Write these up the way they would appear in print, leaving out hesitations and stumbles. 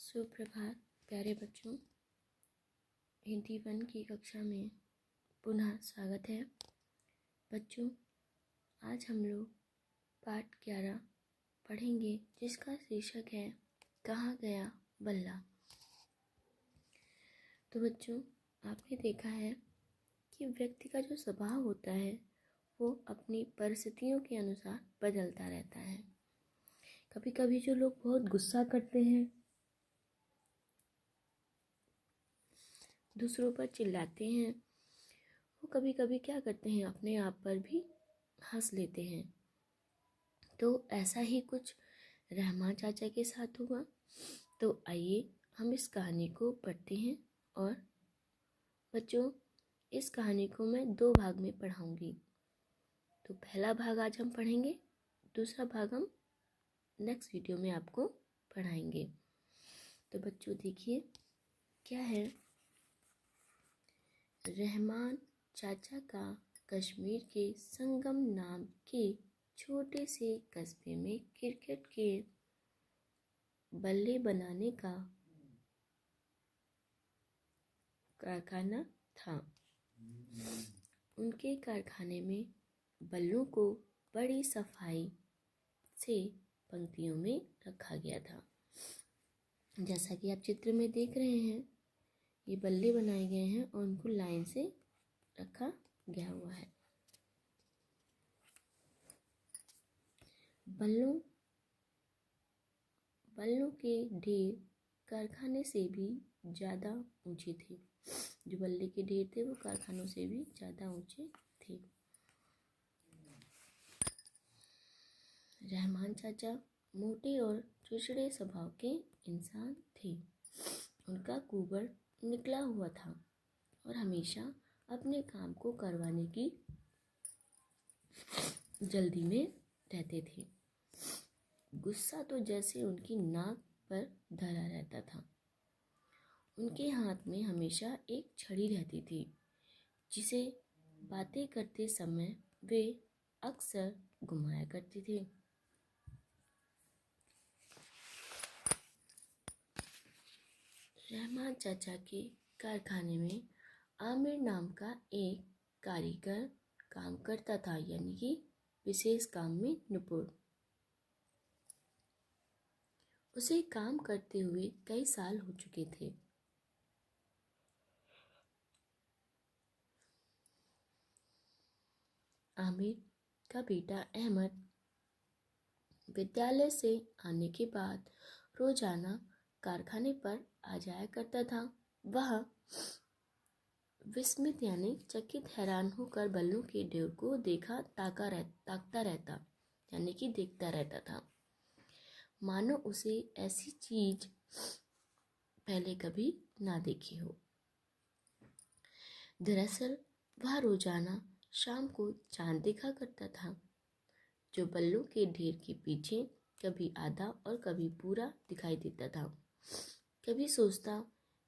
सुप्रभात प्यारे बच्चों। हिंदी 1 की कक्षा में पुनः स्वागत है। बच्चों, आज हम लोग पाठ 11 पढ़ेंगे, जिसका शीर्षक है कहाँ गया बल्ला। तो बच्चों, आपने देखा है कि व्यक्ति का जो स्वभाव होता है वो अपनी परिस्थितियों के अनुसार बदलता रहता है। कभी कभी जो लोग बहुत गुस्सा करते हैं, दूसरों पर चिल्लाते हैं, वो कभी कभी क्या करते हैं, अपने आप पर भी हंस लेते हैं। तो ऐसा ही कुछ रहमान चाचा के साथ हुआ। तो आइए हम इस कहानी को पढ़ते हैं। और बच्चों, इस कहानी को मैं 2 भाग में पढ़ाऊंगी। तो पहला भाग आज हम पढ़ेंगे, दूसरा भाग हम नेक्स्ट वीडियो में आपको पढ़ाएंगे। तो बच्चों देखिए क्या है। रहमान चाचा का कश्मीर के संगम नाम के छोटे से कस्बे में क्रिकेट के बल्ले बनाने का कारखाना था। उनके कारखाने में बल्लों को बड़ी सफाई से पंक्तियों में रखा गया था। जैसा कि आप चित्र में देख रहे हैं, ये बल्ले बनाए गए हैं और उनको लाइन से रखा गया हुआ है। बल्लों के ढेर कारखाने से भी ज़्यादा ऊंचे थे। जो बल्ले के ढेर थे वो कारखानों से भी ज़्यादा ऊंचे थे। रहमान चाचा मोटे और चिड़चिड़े स्वभाव के इंसान थे। उनका कुबड़ निकला हुआ था और हमेशा अपने काम को करवाने की जल्दी में रहते थे। गुस्सा तो जैसे उनकी नाक पर धरा रहता था। उनके हाथ में हमेशा एक छड़ी रहती थी, जिसे बातें करते समय वे अक्सर घुमाया करते थे। रहमान चाचा के कारखाने में आमिर नाम का एक कारीगर काम करता था, यानी कि विशेष काम में निपुण। उसे काम करते हुए कई साल हो चुके थे। आमिर का बेटा अहमद विद्यालय से आने के बाद रोजाना कारखाने पर आ जाया करता था। वह विस्मित यानी चकित हैरान होकर बल्लों के ढेर को ताकता रहता, यानी कि देखता रहता था, मानो उसे ऐसी चीज पहले कभी ना देखी हो। दरअसल वह रोजाना शाम को चांद देखा करता था, जो बल्लों के ढेर के पीछे कभी आधा और कभी पूरा दिखाई देता था। कभी सोचता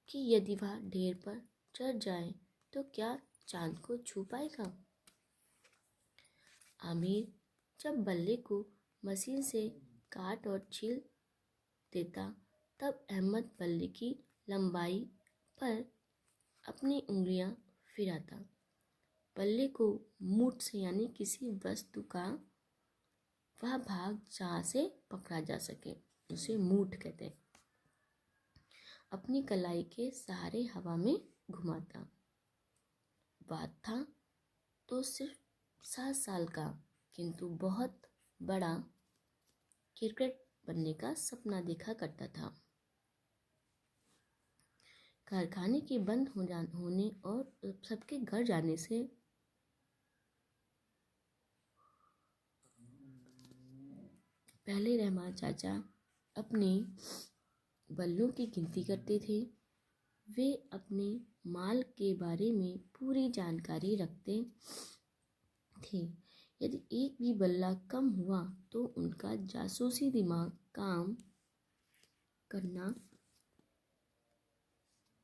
कि यदि वह ढेर पर चढ़ जाए तो क्या चांद को छू पाएगा। आमिर जब बल्ले को मशीन से काट और छील देता, तब अहमद बल्ले की लंबाई पर अपनी उंगलियां फिराता। बल्ले को मूठ से यानी किसी वस्तु का वह भाग जहाँ से पकड़ा जा सके उसे मूठ कहते हैं, अपनी कलाई के सहारे हवा में घुमाता। बात था तो सिर्फ 7 साल का, किंतु बहुत बड़ा क्रिकेट बनने का सपना देखा करता था। कारखाने के बंद होने और सबके घर जाने से पहले रहमान चाचा अपने बल्लों की गिनती करते थे। वे अपने माल के बारे में पूरी जानकारी रखते थे। यदि एक भी बल्ला कम हुआ तो उनका जासूसी दिमाग काम करना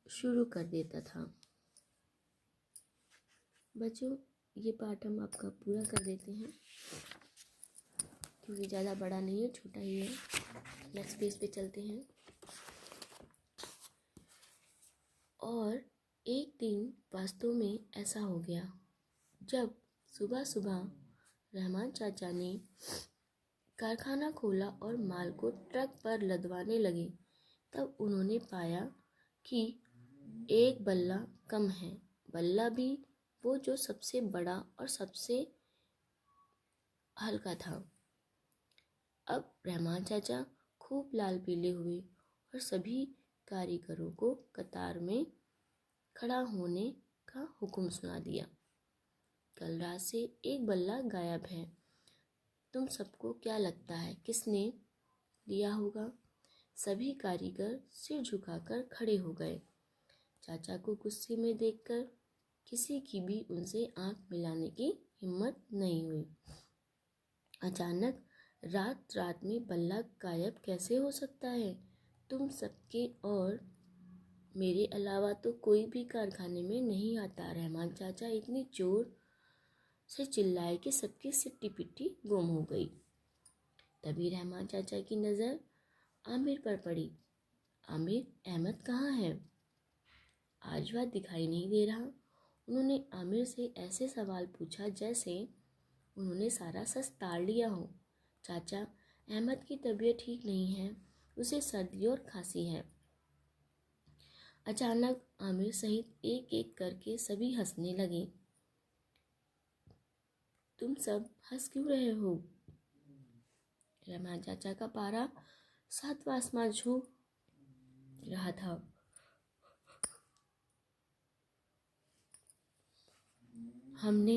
शुरू कर देता था। बच्चों, ये पाठ हम आपका पूरा कर देते हैं, क्योंकि ज़्यादा बड़ा नहीं है, छोटा ही है। नेक्स्ट पेज पे चलते हैं। और एक दिन वास्तव में ऐसा हो गया। जब सुबह सुबह रहमान चाचा ने कारखाना खोला और माल को ट्रक पर लदवाने लगे, तब उन्होंने पाया कि एक बल्ला कम है। बल्ला भी वो जो सबसे बड़ा और सबसे हल्का था। अब रहमान चाचा खूब लाल पीले हुए और सभी कारीगरों को कतार में खड़ा होने का हुक्म सुना दिया। कल रात से एक बल्ला गायब है। तुम सबको क्या लगता है किसने लिया होगा? सभी कारीगर सिर झुकाकर खड़े हो गए। चाचा को गुस्से में देखकर किसी की भी उनसे आंख मिलाने की हिम्मत नहीं हुई। अचानक रात रात में बल्ला गायब कैसे हो सकता है? तुम सबके और मेरे अलावा तो कोई भी कारखाने में नहीं आता। रहमान चाचा इतनी जोर से चिल्लाए कि सबकी सिट्टी पिट्टी गुम हो गई। तभी रहमान चाचा की नज़र आमिर पर पड़ी। आमिर, अहमद कहाँ है? आज वह दिखाई नहीं दे रहा। उन्होंने आमिर से ऐसे सवाल पूछा जैसे उन्होंने सारा सच ताड़ लिया हो। चाचा, अहमद की तबीयत ठीक नहीं है, उसे सर्दी और खांसी है। अचानक आमिर सहित एक एक करके सभी हंसने लगे। तुम सब हंस क्यों रहे हो? रहमान चाचा का पारा सातवां आसमान छू रहा था। हमने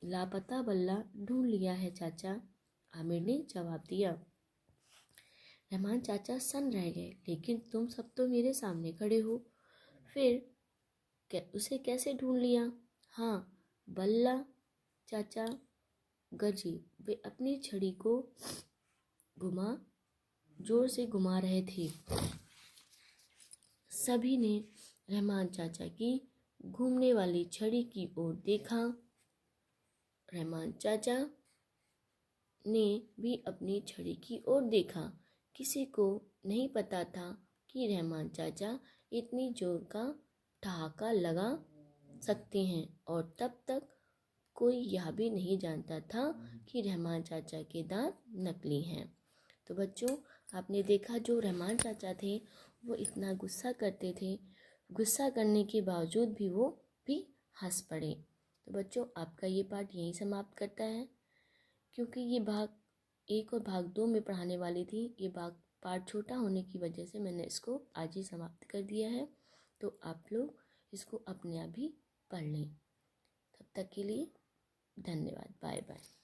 लापता बल्ला ढूंढ लिया है चाचा, आमिर ने जवाब दिया। रहमान चाचा सन रह गए। लेकिन तुम सब तो मेरे सामने खड़े हो, फिर उसे कैसे ढूंढ लिया? हाँ, बल्ला, चाचा गरजे। वे अपनी छड़ी को जोर से घुमा रहे थे। सभी ने रहमान चाचा की घूमने वाली छड़ी की ओर देखा। रहमान चाचा ने भी अपनी छड़ी की ओर देखा। किसी को नहीं पता था कि रहमान चाचा इतनी जोर का ठहाका लगा सकते हैं, और तब तक कोई यह भी नहीं जानता था कि रहमान चाचा के दांत नकली हैं। तो बच्चों, आपने देखा जो रहमान चाचा थे वो इतना गुस्सा करते थे, गुस्सा करने के बावजूद भी वो भी हंस पड़े। तो बच्चों, आपका ये पाठ यहीं समाप्त करता है, क्योंकि ये भाग 1 और भाग 2 में पढ़ाने वाली थी। ये पाठ छोटा होने की वजह से मैंने इसको आज ही समाप्त कर दिया है। तो आप लोग इसको अपने आप ही पढ़ लें। तब तक के लिए धन्यवाद। Bye bye.